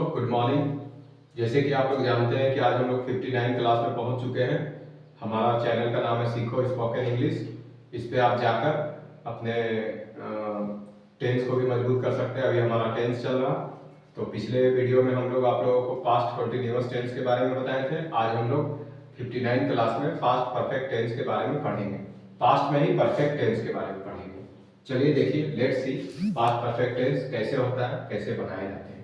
Good morning. जैसे कि आप लोग जानते हैं कि आज हम लोग 59 क्लास में पहुंच चुके हैं। हमारा चैनल का नाम है सीखो स्पोकन इंग्लिश। इस पे आप जाकर अपने टेंस को भी मजबूत कर सकते हैं। अभी हमारा टेंस चल रहा। तो पिछले वीडियो में हम लोग आप लोगों को पास्ट कंटिन्यूअस टेंस के बारे में बताए थे। आज हम लोग 59 क्लास में पास्ट परफेक्ट टेंस के बारे में पढ़ेंगे। पास्ट में ही परफेक्ट टेंस के बारे में पढ़ेंगे। चलिए देखिए, let's see past perfect tense कैसे होता है, कैसे बनाए जाते हैं।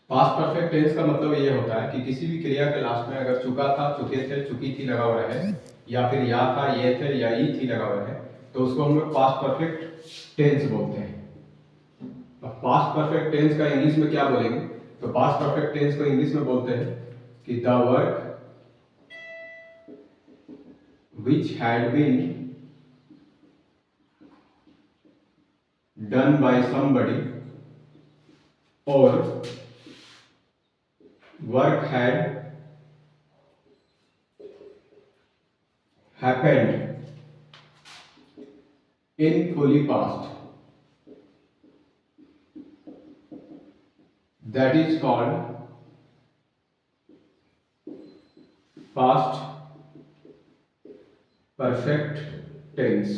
पास्ट परफेक्ट टेंस का मतलब ये होता है कि किसी भी क्रिया के लास्ट में अगर चुका था, चुके थे, चुकी थी लगा हुआ है, या फिर या था, ये थे, या ई थी लगा हुआ है, तो उसको हम लोग पास्ट परफेक्ट टेंस बोलते हैं। अब पास्ट परफेक्ट टेंस का इंग्लिश में क्या बोलेंगे? तो पास्ट परफेक्ट टेंस को इंग्लिश में बोलते हैं कि the work which had been done by somebody और work had happened in fully past, that is called past perfect tense।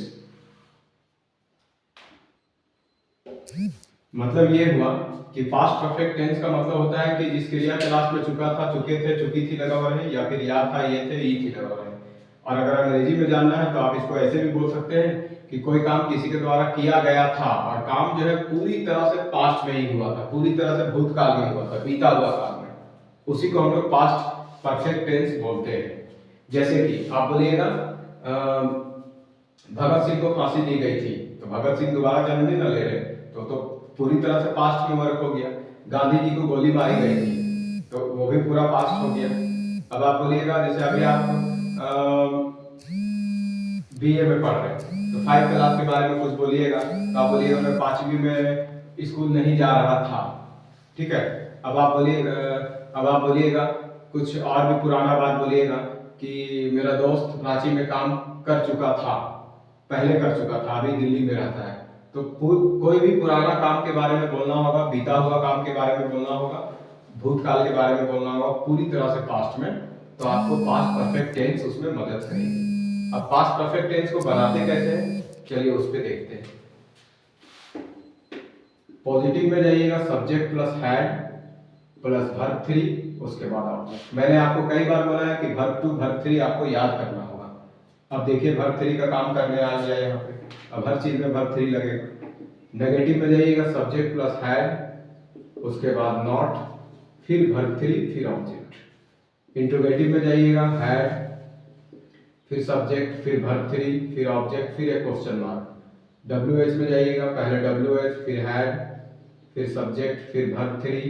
मतलब ये हुआ कि पास्ट परफेक्ट टेंस का मतलब होता है कि जिस क्रिया के लास्ट में चुका था, चुके थे, चुकी थी लगा हुआ है, या फिर या था, ये थे, ई थी लगा हुआ है। और अगर अंग्रेजी में जानना है तो आप इसको ऐसे भी बोल सकते हैं कि कोई काम किसी के द्वारा किया गया था और काम जो है पूरी तरह से पास्ट में ही हुआ था, पूरी तरह से भूतकाल में हुआ था, बीता हुआ काल में, उसी को हम लोग पास्ट परफेक्ट टेंस बोलते हैं। जैसे कि आप बोलिएगा भगत सिंह को फांसी दी गई थी, तो भगत सिंह दोबारा जन्म नहीं ना ले रहे, तो पूरी तरह से पास्ट में वर्क हो गया। गांधी जी को गोली मारी गई थी, तो वो भी पूरा पास्ट हो गया। अब आप बोलिएगा, जैसे अभी आप बीए में पढ़ रहे हैं, तो 5 क्लास के बारे में कुछ बोलिएगा, तो आप बोलिएगा मैं 5वीं में स्कूल नहीं जा रहा था। ठीक है। अब आप बोलिएगा कुछ और भी पुराना बात बोलिएगा कि मेरा दोस्त रांची में काम कर चुका था, पहले कर चुका था, अभी दिल्ली में रहता है। तो कोई भी पुराना काम के बारे में बोलना होगा, बीता हुआ काम के बारे में बोलना होगा, भूतकाल के बारे में बोलना होगा, पूरी तरह से पास्ट में, तो आपको पास्ट परफेक्ट टेंस उसमें मदद करेगी। अब पास्ट परफेक्ट टेंस को बनाते कैसे हैं, चलिए उस पर देखते हैं। पॉजिटिव में जाइएगा, subject plus had plus verb 3, उसके बाद ऑब्जेक्ट। मैंने आपको कई बार बोला है कि वर्ब 2 वर्ब 3 आपको याद करना होगा। अब देखिए वर्ब 3 का काम करने आ गया यहाँ पे। अब हर चीज में वर्ब 3 लगेगा। नेगेटिव में जाइएगा, सब्जेक्ट प्लस हैड, उसके बाद नॉट, फिर वर्ब 3, फिर ऑब्जेक्ट। इंट्रोगेटिव में जाइएगा, हैड, फिर सब्जेक्ट, फिर वर्ब 3, फिर ऑब्जेक्ट, फिर एक क्वेश्चन मार्क। WH में जाइएगा, पहले WH, फिर हैड, फिर सब्जेक्ट, फिर वर्ब 3,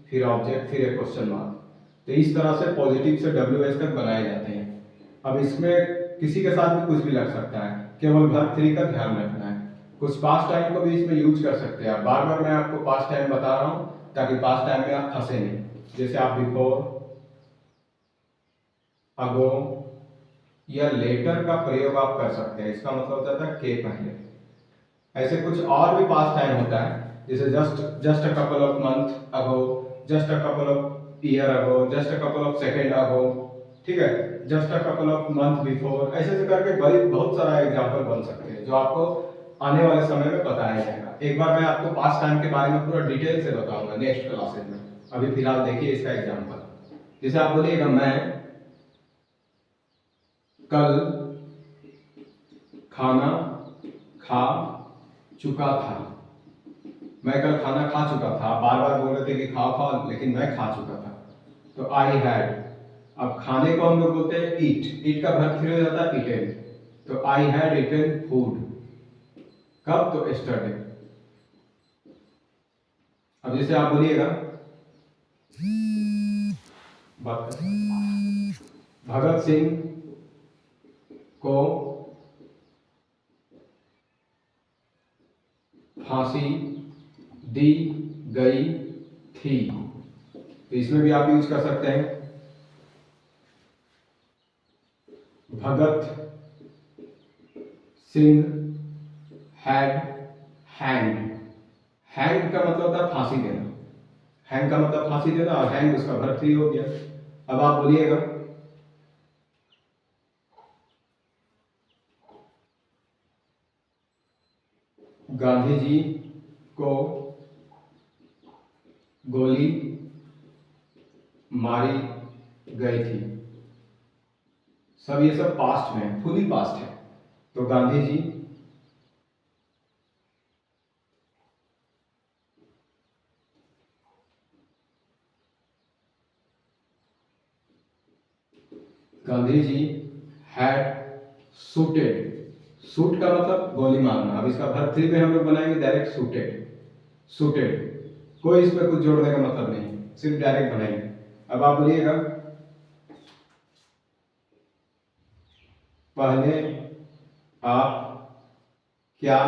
फिर ऑब्जेक्ट, फिर एक क्वेश्चन मार्क। तो इस तरह से पॉजिटिव से WH तक बनाए जाते हैं। अब इसमें किसी के साथ भी कुछ भी लग सकता है, केवल वर्ब 3 का ध्यान रखना है। कुछ पास्ट टाइम को भी इसमें यूज कर सकते हैं। बार बार मैं आपको पास्ट टाइम बता रहा हूँ ताकि पास्ट टाइम में आप फंसे नहीं। जैसे आप बिफोर, अगो या लेटर का प्रयोग आप कर सकते हैं। इसका मतलब होता है के पहले। ऐसे कुछ और भी पास्ट टाइम होता है, जैसे just a couple of month ago, just a couple of year ago, just a couple of second अगो। ठीक है, just a couple of month before. ऐसे ऐसे करके बहुत सारा एग्जांपल बन सकते हैं जो आपको आने वाले समय में बताया जाएगा। एक बार मैं आपको पास्ट टाइम के बारे में पूरा डिटेल से बताऊंगा नेक्स्ट क्लासेस में। अभी फिलहाल देखिए इसका एग्जांपल। जैसे आप बोलिएगा मैं कल खाना खा चुका था। मैं कल खाना खा चुका था। आप बार बार बोल रहे थे कि खाओ खाओ, लेकिन मैं खा चुका था। तो आई हैड। अब खाने को हम लोग बोलते हैं ईट। ईट का वर्ब फ्री हो जाता है ईटेन। तो आई हैड ईटेन फूड। कब? तो यस्टरडे। अब जैसे आप बोलिएगा, बात करते हैं। भगत सिंह को फांसी दी गई थी। तो इसमें भी आप यूज कर सकते हैं Bhagat Singh had hang. Hang का मतलब होता है फांसी देना। हैंग का मतलब फांसी देना, और हैंग उसका वर्ब फ्री हो गया। अब आप बोलिएगा, गांधी जी को गोली मारी गई थी। सब ये सब पास्ट में है, फुली पास्ट है। तो Gandhi ji Gandhi ji had shooted. Shoot का मतलब गोली मारना। अब इसका वर्ब थ्री में हम लोग बनाएंगे डायरेक्ट शूटेड। शूटेड, कोई इसमें कुछ जोड़ने का मतलब नहीं, सिर्फ डायरेक्ट बनाएंगे। अब आप बोलिएगा, पहले आप क्या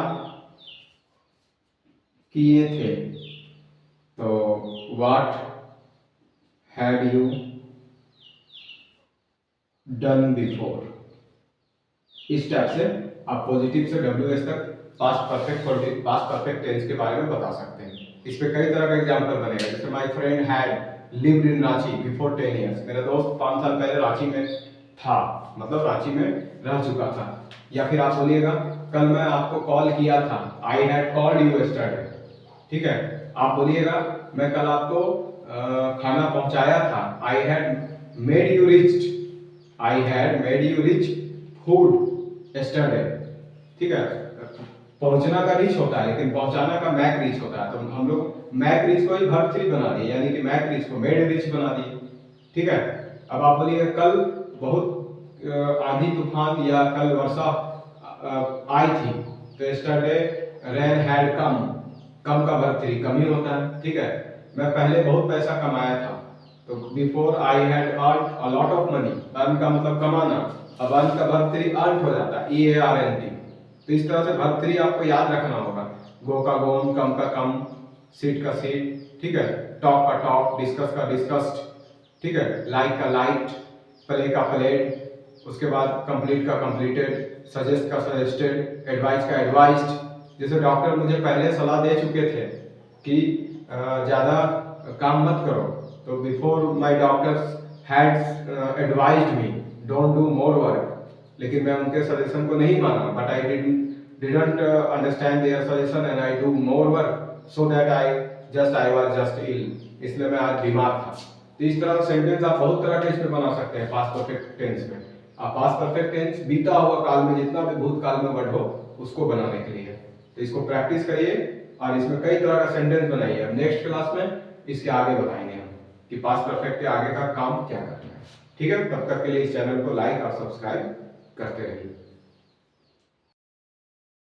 किए थे? तो what had you done before. इस टाइप से आप पॉजिटिव से WS तक पास्ट परफेक्ट टेंस के बारे में बता सकते हैं। इस पे कई तरह का एग्जांपल बनेगा। जैसे my friend had lived in Ranchi before 10 years. मेरा दोस्त 5 साल पहले रांची में था, मतलब रांची में रह चुका था। या फिर आप बोलिएगा, कल मैं आपको कॉल किया था। I had called you yesterday. ठीक है। आप बोलिएगा, मैं कल आपको खाना पहुंचाया था। I had made you reached. I had made you reach food yesterday. ठीक है। पहुंचना का रिच होता है, लेकिन पहुंचाना का मैक रिच होता है। तो हम लोग मैक रिच को ही वर्ब थ्री बना दिए, यानी कि मैक रिच को मेड रिच बना दिए। ठीक है। अब आप बोलिएगा, कल बहुत आंधी तूफान या कल वर्षा आई थी। तो यस्टरडे रेन हैड कम। कम का वर्ब थ्री कम ही होता है। ठीक है। मैं पहले बहुत पैसा कमाया था। तो before I had earn a lot of money. Earn का मतलब कमाना। अब अर्न का वर्ब थ्री अर्न हो जाता है, EARNT। तो इस तरह से वर्ब थ्री आपको याद रखना होगा। गो का गोन, कम का कम, सीट का सीट। ठीक है। टॉक का टॉक, डिस्कस का डिस्कस्ड। ठीक है। लाइक का लाइक्ड, प्ले का प्लेड, उसके बाद कंप्लीट का कंप्लीटेड, सजेस्ट का सजेस्टेड, एडवाइस का एडवाइस्ड। जैसे डॉक्टर मुझे पहले सलाह दे चुके थे कि ज़्यादा काम मत करो। तो before my doctors had advised me don't do more work. लेकिन मैं उनके सजेशन को नहीं माना, but I didn't understand their suggestion and I do more work so that I was just ill. इसलिए मैं आज बीमार था। तो इस तरह का सेंटेंस आप बहुत तरह के इसमें बना सकते हैं पास्ट परफेक्ट टेंस में। आप पास्ट परफेक्ट टेंस बीता हुआ काल में जितना भी भूतकाल में वर्ड हो उसको बनाने के लिए। तो इसको प्रैक्टिस करिए और इसमें कई तरह का सेंटेंस बनाइए। अब नेक्स्ट क्लास में इसके आगे बताएंगे हम कि पास्ट परफेक्ट के आगे का काम क्या करना है। ठीक है। तब तक के लिए इस चैनल को लाइक और सब्सक्राइब करते रहिए।